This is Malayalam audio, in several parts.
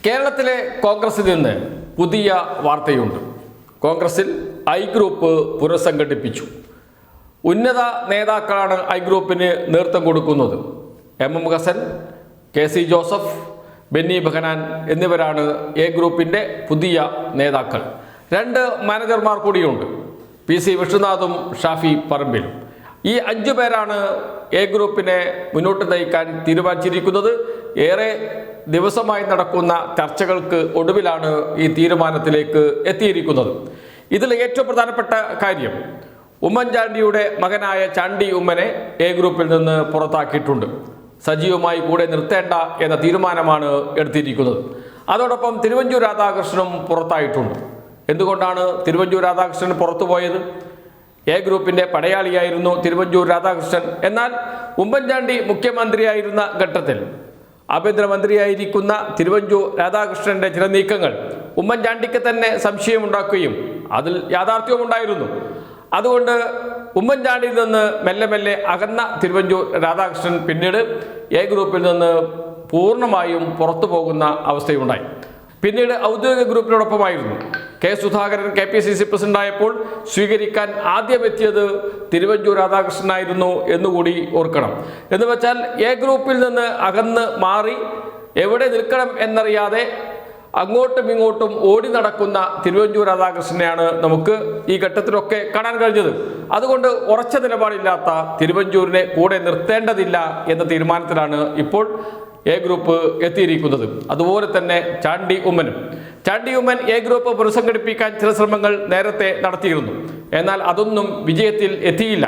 കേരളത്തിലെ കോൺഗ്രസിൽ നിന്ന് പുതിയ വാർത്തയുണ്ട്. കോൺഗ്രസിൽ ഐ ഗ്രൂപ്പ് പുനഃസംഘടിപ്പിച്ചു. ഉന്നത നേതാക്കളാണ് ഐ ഗ്രൂപ്പിന് നേതൃത്വം കൊടുക്കുന്നത്. എം ഹസൻ, കെ ജോസഫ്, ബെന്നി ബെഹനാൻ എന്നിവരാണ് എ ഗ്രൂപ്പിൻ്റെ പുതിയ നേതാക്കൾ. 2 മാനേജർമാർ കൂടിയുണ്ട്, PC വിഷ്ണുനാഥും ഷാഫി പറമ്പിലും. ഈ 5 പേരാണ് എ ഗ്രൂപ്പിനെ മുന്നോട്ട് നയിക്കാൻ തീരുമാനിച്ചിരിക്കുന്നത്. ഏറെ ദിവസമായി നടക്കുന്ന ചർച്ചകൾക്ക് ഒടുവിലാണ് ഈ തീരുമാനത്തിലേക്ക് എത്തിയിരിക്കുന്നത്. ഇതിൽ ഏറ്റവും പ്രധാനപ്പെട്ട കാര്യം, ഉമ്മൻചാണ്ടിയുടെ മകനായ ചാണ്ടി ഉമ്മനെ എ ഗ്രൂപ്പിൽ നിന്ന് പുറത്താക്കിയിട്ടുണ്ട്. സജീവമായി കൂടെ നിർത്തേണ്ട എന്ന തീരുമാനമാണ് എടുത്തിരിക്കുന്നത്. അതോടൊപ്പം തിരുവഞ്ചൂർ രാധാകൃഷ്ണനും പുറത്തായിട്ടുണ്ട്. എന്തുകൊണ്ടാണ് തിരുവഞ്ചൂർ രാധാകൃഷ്ണൻ പുറത്തുപോയത്? എ ഗ്രൂപ്പിൻ്റെ പടയാളിയായിരുന്നു തിരുവഞ്ചൂർ രാധാകൃഷ്ണൻ. എന്നാൽ ഉമ്മൻചാണ്ടി മുഖ്യമന്ത്രിയായിരുന്ന ഘട്ടത്തിൽ ആഭ്യന്തരമന്ത്രിയായിരിക്കുന്ന തിരുവഞ്ചൂർ രാധാകൃഷ്ണന്റെ ചില നീക്കങ്ങൾ ഉമ്മൻചാണ്ടിക്ക് തന്നെ സംശയമുണ്ടാക്കുകയും അതിൽ യാഥാർത്ഥ്യവുമുണ്ടായിരുന്നു. അതുകൊണ്ട് ഉമ്മൻചാണ്ടിയിൽ നിന്ന് മെല്ലെ മെല്ലെ അകന്ന തിരുവഞ്ചൂർ രാധാകൃഷ്ണൻ പിന്നീട് എ ഗ്രൂപ്പിൽ നിന്ന് പൂർണ്ണമായും പുറത്തു പോകുന്ന അവസ്ഥയുണ്ടായി. പിന്നീട് ഔദ്യോഗിക ഗ്രൂപ്പിനോടൊപ്പമായിരുന്നു. കെ സുധാകരൻ KPCC പ്രസിഡന്റായപ്പോൾ സ്വീകരിക്കാൻ ആദ്യം എത്തിയത് തിരുവഞ്ചൂർ രാധാകൃഷ്ണനായിരുന്നു എന്നുകൂടി ഓർക്കണം. എന്ന് വെച്ചാൽ എ ഗ്രൂപ്പിൽ നിന്ന് അകന്ന് മാറി എവിടെ നിൽക്കണം എന്നറിയാതെ അങ്ങോട്ടും ഇങ്ങോട്ടും ഓടി നടക്കുന്ന തിരുവഞ്ചൂർ രാധാകൃഷ്ണനെയാണ് നമുക്ക് ഈ ഘട്ടത്തിലൊക്കെ കാണാൻ കഴിഞ്ഞത്. അതുകൊണ്ട് ഉറച്ച നിലപാടില്ലാത്ത തിരുവഞ്ചൂരിനെ കൂടെ നിർത്തേണ്ടതില്ല എന്ന തീരുമാനത്തിലാണ് ഇപ്പോൾ എ ഗ്രൂപ്പ് എത്തിയിരിക്കുന്നത്. അതുപോലെ തന്നെ ചാണ്ടി ഉമ്മൻ എ ഗ്രൂപ്പ് പുനഃസംഘടിപ്പിക്കാൻ ചില ശ്രമങ്ങൾ നേരത്തെ നടത്തിയിരുന്നു. എന്നാൽ അതൊന്നും വിജയത്തിൽ എത്തിയില്ല.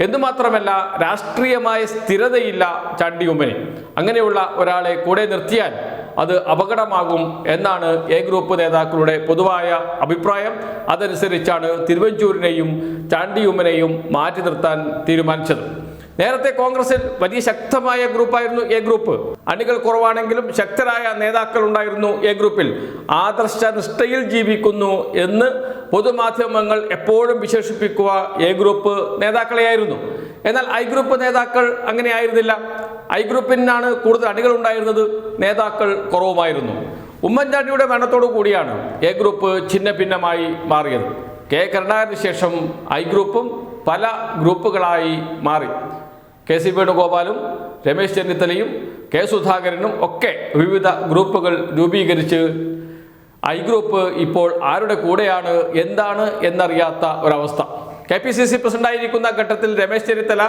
എന്തുമാത്രമല്ല, രാഷ്ട്രീയമായ സ്ഥിരതയില്ല ചാണ്ടി ഉമ്മന്. അങ്ങനെയുള്ള ഒരാളെ കൂടെ നിർത്തിയാൽ അത് അപകടമാകും എന്നാണ് എ ഗ്രൂപ്പ് നേതാക്കളുടെ പൊതുവായ അഭിപ്രായം. അതനുസരിച്ചാണ് തിരുവഞ്ചൂരിനെയും ചാണ്ടി ഉമ്മനെയും മാറ്റി നിർത്താൻ തീരുമാനിച്ചത്. നേരത്തെ കോൺഗ്രസിൽ വലിയ ശക്തമായ ഗ്രൂപ്പായിരുന്നു എ ഗ്രൂപ്പ്. അണികൾ കുറവാണെങ്കിലും ശക്തരായ നേതാക്കൾ ഉണ്ടായിരുന്നു എ ഗ്രൂപ്പിൽ. ആദർശനിഷ്ഠയിൽ ജീവിക്കുന്നു എന്ന് പൊതുമാധ്യമങ്ങൾ എപ്പോഴും വിശേഷിപ്പിക്കുക എ ഗ്രൂപ്പ് നേതാക്കളെയായിരുന്നു. എന്നാൽ ഐ ഗ്രൂപ്പ് നേതാക്കൾ അങ്ങനെ ആയിരുന്നില്ല. ഐ ഗ്രൂപ്പിനാണ് കൂടുതൽ അണികൾ ഉണ്ടായിരുന്നത്, നേതാക്കൾ കുറവുമായിരുന്നു. ഉമ്മൻചാണ്ടിയുടെ മരണത്തോടു കൂടിയാണ് എ ഗ്രൂപ്പ് ഛിന്ന ഭിന്നമായി മാറിയത്. കെ കരുണാകരന് ശേഷം ഐ ഗ്രൂപ്പും പല ഗ്രൂപ്പുകളായി മാറി. KC വേണുഗോപാലും രമേശ് ചെന്നിത്തലയും കെ സുധാകരനും ഒക്കെ വിവിധ ഗ്രൂപ്പുകൾ രൂപീകരിച്ച് ഐ ഗ്രൂപ്പ് ഇപ്പോൾ ആരുടെ കൂടെയാണ് എന്താണ് എന്നറിയാത്ത ഒരവസ്ഥ. KPCC പ്രസിഡന്റായിരിക്കുന്ന ഘട്ടത്തിൽ രമേശ് ചെന്നിത്തല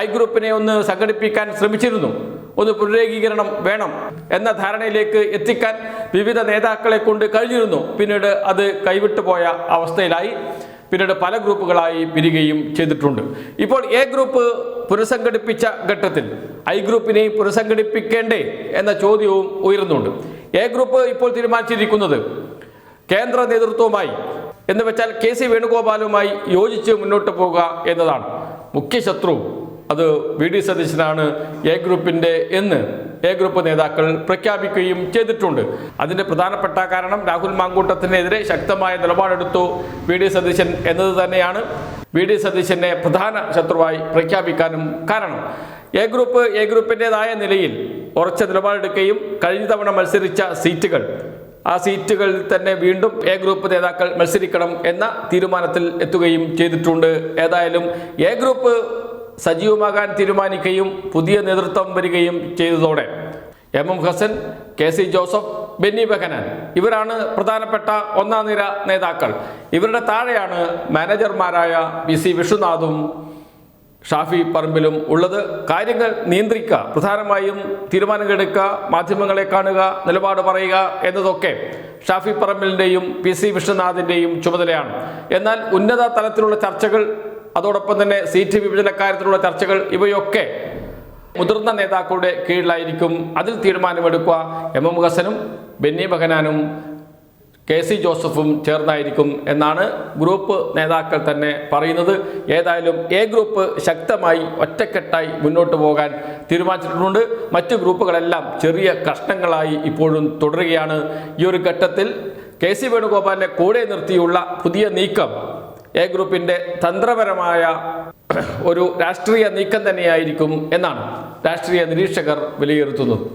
ഐ ഗ്രൂപ്പിനെ ഒന്ന് സംഘടിപ്പിക്കാൻ ശ്രമിച്ചിരുന്നു. ഒന്ന് പുനരേകീകരണം വേണം എന്ന ധാരണയിലേക്ക് എത്തിക്കാൻ വിവിധ നേതാക്കളെ കൊണ്ട് കഴിഞ്ഞിരുന്നു. പിന്നീട് അത് കൈവിട്ടുപോയ അവസ്ഥയിലായി. പിന്നീട് പല ഗ്രൂപ്പുകളായി പിരിയുകയും ചെയ്തിട്ടുണ്ട്. ഇപ്പോൾ എ ഗ്രൂപ്പ് പുനഃസംഘടിപ്പിച്ച ഘട്ടത്തിൽ ഐ ഗ്രൂപ്പിനെയും പുനഃസംഘടിപ്പിക്കേണ്ടേ എന്ന ചോദ്യവും ഉയരുന്നുണ്ട്. എ ഗ്രൂപ്പ് ഇപ്പോൾ തീരുമാനിച്ചിരിക്കുന്നത് കേന്ദ്ര നേതൃത്വവുമായി എന്ന് വെച്ചാൽ KC വേണുഗോപാലുമായി യോജിച്ച് മുന്നോട്ട് പോകുക എന്നതാണ്. മുഖ്യ ശത്രു അത് VD സതീശനാണ് എ ഗ്രൂപ്പിൻ്റെ എന്ന് എ ഗ്രൂപ്പ് നേതാക്കൾ പ്രഖ്യാപിക്കുകയും ചെയ്തിട്ടുണ്ട്. അതിൻ്റെ പ്രധാനപ്പെട്ട കാരണം രാഹുൽ മാങ്കൂട്ടത്തിനെതിരെ ശക്തമായ നിലപാടെടുത്തു VD സതീശൻ എന്നത് തന്നെയാണ് VD സതീശനെ പ്രധാന ശത്രുവായി പ്രഖ്യാപിക്കാനും കാരണം. എ ഗ്രൂപ്പിൻ്റെതായ നിലയിൽ ഉറച്ച നിലപാടെടുക്കുകയും കഴിഞ്ഞ തവണ മത്സരിച്ച സീറ്റുകൾ ആ സീറ്റുകളിൽ തന്നെ വീണ്ടും എ ഗ്രൂപ്പ് നേതാക്കൾ മത്സരിക്കണം എന്ന തീരുമാനത്തിൽ എത്തുകയും ചെയ്തിട്ടുണ്ട്. ഏതായാലും എ ഗ്രൂപ്പ് സജീവമാകാൻ തീരുമാനിക്കുകയും പുതിയ നേതൃത്വം വരികയും ചെയ്തതോടെ എം ഹസൻ, KC ജോസഫ്, ബെന്നി ബെഹനാൻ ഇവരാണ് പ്രധാനപ്പെട്ട ഒന്നാം നിര നേതാക്കൾ. ഇവരുടെ താഴെയാണ് മാനേജർമാരായ PC വിഷ്ണുനാഥും ഷാഫി പറമ്പിലും ഉള്ളത്. കാര്യങ്ങൾ നിയന്ത്രിക്കുക, പ്രധാനമായും തീരുമാനങ്ങൾ എടുക്കുക, മാധ്യമങ്ങളെ കാണുക, നിലപാട് പറയുക എന്നതൊക്കെ ഷാഫി പറമ്പിലിൻ്റെയും PC വിഷ്ണുനാഥിൻ്റെയും ചുമതലയാണ്. എന്നാൽ ഉന്നത തലത്തിലുള്ള ചർച്ചകൾ, അതോടൊപ്പം തന്നെ സീറ്റ് വിഭജനക്കാര്യത്തിലുള്ള ചർച്ചകൾ ഇവയൊക്കെ മുതിർന്ന നേതാക്കളുടെ കീഴിലായിരിക്കും. അതിൽ തീരുമാനമെടുക്കുക എം ഹസനും ബെന്നി ബെഹനാനും KC ജോസഫും ചേർന്നായിരിക്കും എന്നാണ് ഗ്രൂപ്പ് നേതാക്കൾ തന്നെ പറയുന്നത്. ഏതായാലും എ ഗ്രൂപ്പ് ശക്തമായി ഒറ്റക്കെട്ടായി മുന്നോട്ട് പോകാൻ തീരുമാനിച്ചിട്ടുണ്ട്. മറ്റു ഗ്രൂപ്പുകളെല്ലാം ചെറിയ കഷ്ണങ്ങളായി ഇപ്പോഴും തുടരുകയാണ്. ഈ ഒരു ഘട്ടത്തിൽ KC വേണുഗോപാലിനെ കൂടെ നിർത്തിയുള്ള പുതിയ നീക്കം എ ഗ്രൂപ്പിൻ്റെ തന്ത്രപരമായ ഒരു രാഷ്ട്രീയ നീക്കം തന്നെയായിരിക്കും എന്നാണ് രാഷ്ട്രീയ നിരീക്ഷകർ വിലയിരുത്തുന്നത്.